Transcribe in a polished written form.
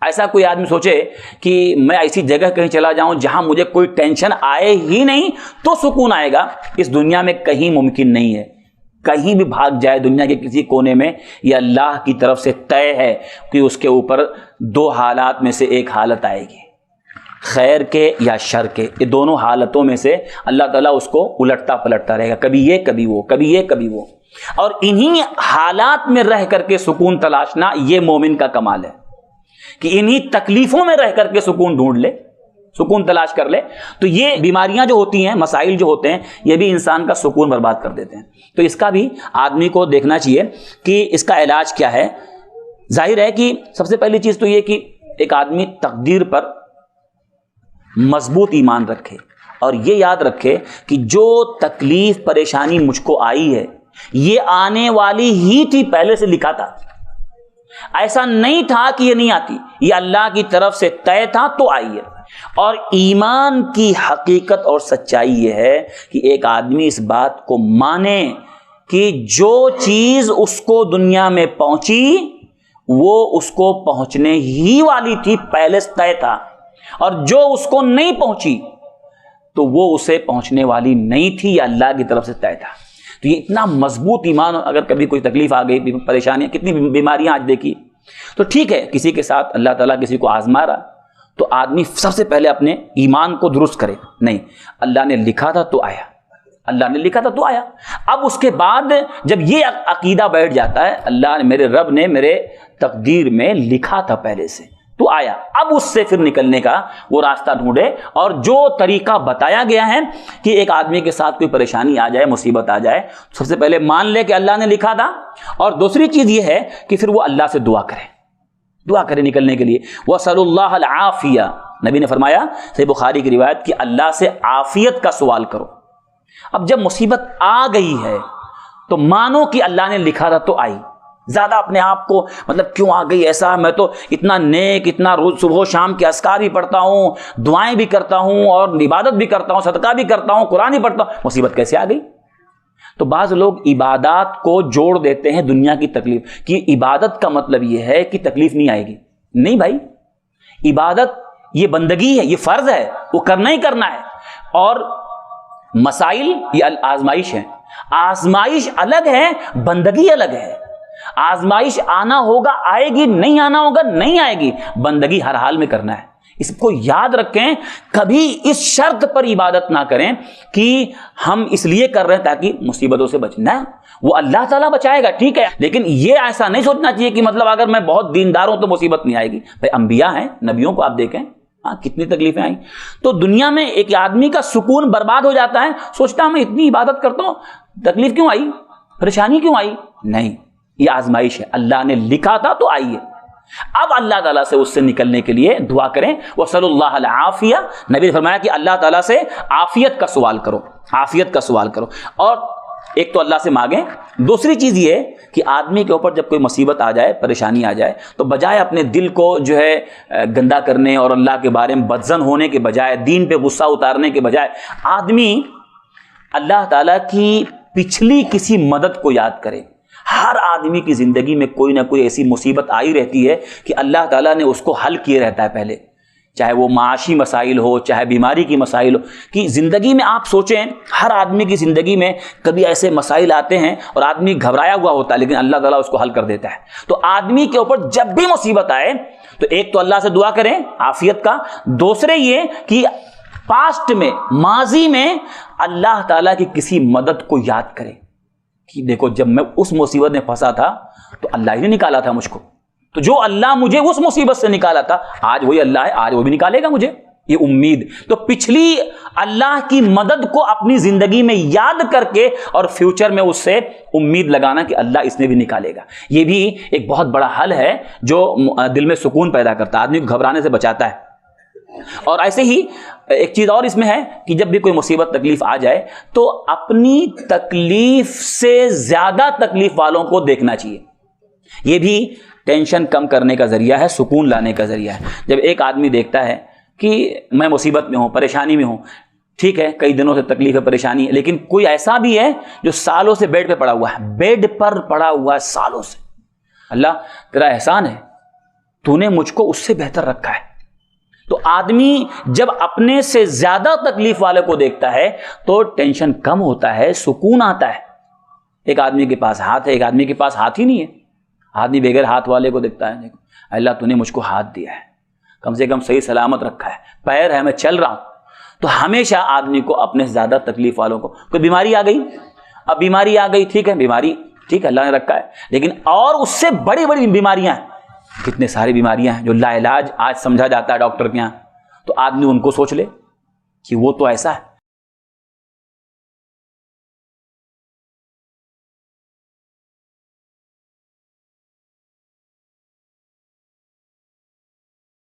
ایسا کوئی آدمی سوچے کہ میں ایسی جگہ کہیں چلا جاؤں جہاں مجھے کوئی ٹینشن آئے ہی نہیں تو سکون آئے گا، اس دنیا میں کہیں ممکن نہیں ہے۔ کہیں بھی بھاگ جائے دنیا کے کسی کونے میں، یہ اللہ کی طرف سے طے ہے کہ اس کے اوپر دو حالات میں سے ایک حالت آئے گی، خیر کے یا شر کے۔ یہ دونوں حالتوں میں سے اللہ تعالیٰ اس کو الٹتا پلٹتا رہے گا، کبھی یہ کبھی وہ، کبھی یہ کبھی وہ۔ اور انہی حالات میں رہ کر کے سکون تلاشنا یہ مومن کا کمال ہے کہ انہی تکلیفوں میں رہ کر کے سکون ڈھونڈ لے، سکون تلاش کر لے۔ تو یہ بیماریاں جو ہوتی ہیں، مسائل جو ہوتے ہیں، یہ بھی انسان کا سکون برباد کر دیتے ہیں۔ تو اس کا بھی آدمی کو دیکھنا چاہیے کہ اس کا علاج کیا ہے۔ ظاہر ہے کہ سب سے پہلی چیز تو یہ کہ ایک آدمی تقدیر پر مضبوط ایمان رکھے اور یہ یاد رکھے کہ جو تکلیف پریشانی مجھ کو آئی ہے یہ آنے والی ہی تھی، پہلے سے لکھا تھا۔ ایسا نہیں تھا کہ یہ نہیں آتی، یہ اللہ کی طرف سے طے تھا تو آئی ہے۔ اور ایمان کی حقیقت اور سچائی یہ ہے کہ ایک آدمی اس بات کو مانے کہ جو چیز اس کو دنیا میں پہنچی وہ اس کو پہنچنے ہی والی تھی، پہلے سے طے تھا، اور جو اس کو نہیں پہنچی تو وہ اسے پہنچنے والی نہیں تھی، یہ اللہ کی طرف سے طے تھا۔ تو یہ اتنا مضبوط ایمان، اگر کبھی کوئی تکلیف آ گئی، پریشانیاں، کتنی بیماریاں آج دیکھی، تو ٹھیک ہے کسی کے ساتھ اللہ تعالیٰ کسی کو آزما رہا تو آدمی سب سے پہلے اپنے ایمان کو درست کرے، نہیں اللہ نے لکھا تھا تو آیا، اللہ نے لکھا تھا تو آیا۔ اب اس کے بعد جب یہ عقیدہ بیٹھ جاتا ہے اللہ نے، میرے رب نے میرے تقدیر میں لکھا تھا پہلے سے تو آیا، اب اس سے پھر نکلنے کا وہ راستہ ڈھونڈے۔ اور جو طریقہ بتایا گیا ہے کہ ایک آدمی کے ساتھ کوئی پریشانی آ جائے، مصیبت آ جائے، سب سے پہلے مان لے کہ اللہ نے لکھا تھا، اور دوسری چیز یہ ہے کہ پھر وہ اللہ سے دعا کرے نکلنے کے لیے۔ وَصَلُ اللَّهَ الْعَافِيَةَ، نبی نے فرمایا صحیح بخاری کی روایت کہ اللہ سے عافیت کا سوال کرو۔ اب جب مصیبت آ گئی ہے تو مانو کہ اللہ نے لکھا تھا تو آئی۔ زیادہ اپنے آپ کو مطلب کیوں آ گئی ایسا، میں تو اتنا نیک، اتنا روز صبح و شام کے اذکار بھی پڑھتا ہوں، دعائیں بھی کرتا ہوں، اور عبادت بھی کرتا ہوں، صدقہ بھی کرتا ہوں، قرآن بھی پڑھتا ہوں، مصیبت کیسے آ گئی؟ تو بعض لوگ عبادات کو جوڑ دیتے ہیں دنیا کی تکلیف کی۔ عبادت کا مطلب یہ ہے کہ تکلیف نہیں آئے گی، نہیں بھائی، عبادت یہ بندگی ہے، یہ فرض ہے، وہ کرنا ہی کرنا ہے۔ اور مسائل یہ آزمائش ہے، آزمائش الگ ہے، بندگی الگ ہے۔ آزمائش آنا ہوگا آئے گی، نہیں آنا ہوگا نہیں آئے گی، بندگی ہر حال میں کرنا ہے۔ اس کو یاد رکھیں، کبھی اس شرط پر عبادت نہ کریں کہ ہم اس لیے کر رہے ہیں تاکہ مصیبتوں سے بچنا ہے، وہ اللہ تعالیٰ بچائے گا، ٹھیک ہے، لیکن یہ ایسا نہیں سوچنا چاہیے کہ مطلب اگر میں بہت دیندار ہوں تو مصیبت نہیں آئے گی۔ بھائی انبیاء ہیں، نبیوں کو آپ دیکھیں کتنی تکلیفیں آئیں۔ تو دنیا میں ایک آدمی کا سکون برباد ہو جاتا ہے، سوچتا ہوں میں اتنی عبادت کرتا ہوں، تکلیف کیوں آئی، پریشانی کیوں آئی؟ نہیں، یہ آزمائش ہے، اللہ نے لکھا تھا تو آئی ہے۔ اب اللہ تعالیٰ سے اس سے نکلنے کے لیے دعا کریں۔ وَصَلُ اللَّهَ الْعَافِيَةَ، نبی نے فرمایا کہ اللہ تعالیٰ سے عافیت کا سوال کرو، عافیت کا سوال کرو۔ اور ایک تو اللہ سے مانگیں، دوسری چیز یہ کہ آدمی کے اوپر جب کوئی مصیبت آ جائے، پریشانی آ جائے، تو بجائے اپنے دل کو جو ہے گندا کرنے اور اللہ کے بارے میں بدظن ہونے کے بجائے، دین پہ غصہ اتارنے کے بجائے، آدمی اللہ تعالیٰ کی پچھلی کسی مدد کو یاد کرے۔ ہر آدمی کی زندگی میں کوئی نہ کوئی ایسی مصیبت آئی رہتی ہے کہ اللہ تعالیٰ نے اس کو حل کیے رہتا ہے پہلے، چاہے وہ معاشی مسائل ہو، چاہے بیماری کی مسائل ہو، کہ زندگی میں آپ سوچیں ہر آدمی کی زندگی میں کبھی ایسے مسائل آتے ہیں اور آدمی گھبرایا ہوا ہوتا ہے، لیکن اللہ تعالیٰ اس کو حل کر دیتا ہے۔ تو آدمی کے اوپر جب بھی مصیبت آئے تو ایک تو اللہ سے دعا کریں عافیت کا، دوسرے یہ کہ پاسٹ میں، ماضی میں اللہ تعالیٰ کی کسی مدد کو یاد کریں کہ دیکھو جب میں اس مصیبت میں پھنسا تھا تو اللہ ہی نے نکالا تھا مجھ کو، تو جو اللہ مجھے اس مصیبت سے نکالا تھا آج وہی اللہ ہے، آج وہ بھی نکالے گا مجھے، یہ امید۔ تو پچھلی اللہ کی مدد کو اپنی زندگی میں یاد کر کے اور فیوچر میں اس سے امید لگانا کہ اللہ اس نے بھی نکالے گا، یہ بھی ایک بہت بڑا حل ہے جو دل میں سکون پیدا کرتا ہے، آدمی کو گھبرانے سے بچاتا ہے۔ اور ایسے ہی ایک چیز اور اس میں ہے کہ جب بھی کوئی مصیبت تکلیف آ جائے تو اپنی تکلیف سے زیادہ تکلیف والوں کو دیکھنا چاہیے، یہ بھی ٹینشن کم کرنے کا ذریعہ ہے، سکون لانے کا ذریعہ ہے۔ جب ایک آدمی دیکھتا ہے کہ میں مصیبت میں ہوں، پریشانی میں ہوں، ٹھیک ہے کئی دنوں سے تکلیف ہے، پریشانی ہے، لیکن کوئی ایسا بھی ہے جو سالوں سے بیڈ پہ پڑا ہوا ہے، بیڈ پر پڑا ہوا ہے سالوں سے، اللہ تیرا احسان ہے تو نے مجھ کو اس سے بہتر رکھا ہے. تو آدمی جب اپنے سے زیادہ تکلیف والے کو دیکھتا ہے تو ٹینشن کم ہوتا ہے, سکون آتا ہے. ایک آدمی کے پاس ہاتھ ہے, ایک آدمی کے پاس ہاتھ ہی نہیں ہے. آدمی بغیر ہاتھ والے کو دیکھتا ہے, دیکھو اللہ تو نے مجھ کو ہاتھ دیا ہے, کم سے کم صحیح سلامت رکھا ہے, پیر ہے, میں چل رہا ہوں. تو ہمیشہ آدمی کو اپنے سے زیادہ تکلیف والوں کو, کوئی بیماری آ گئی, اب بیماری آ گئی, ٹھیک ہے بیماری, ٹھیک ہے اللہ نے رکھا ہے, لیکن اور اس سے بڑی بڑی بیماریاں ہیں, کتنے ساری بیماریاں ہیں جو لا علاج آج سمجھا جاتا ہے ڈاکٹر کے یہاں. تو آدمی ان کو سوچ لے کہ وہ تو ایسا ہے.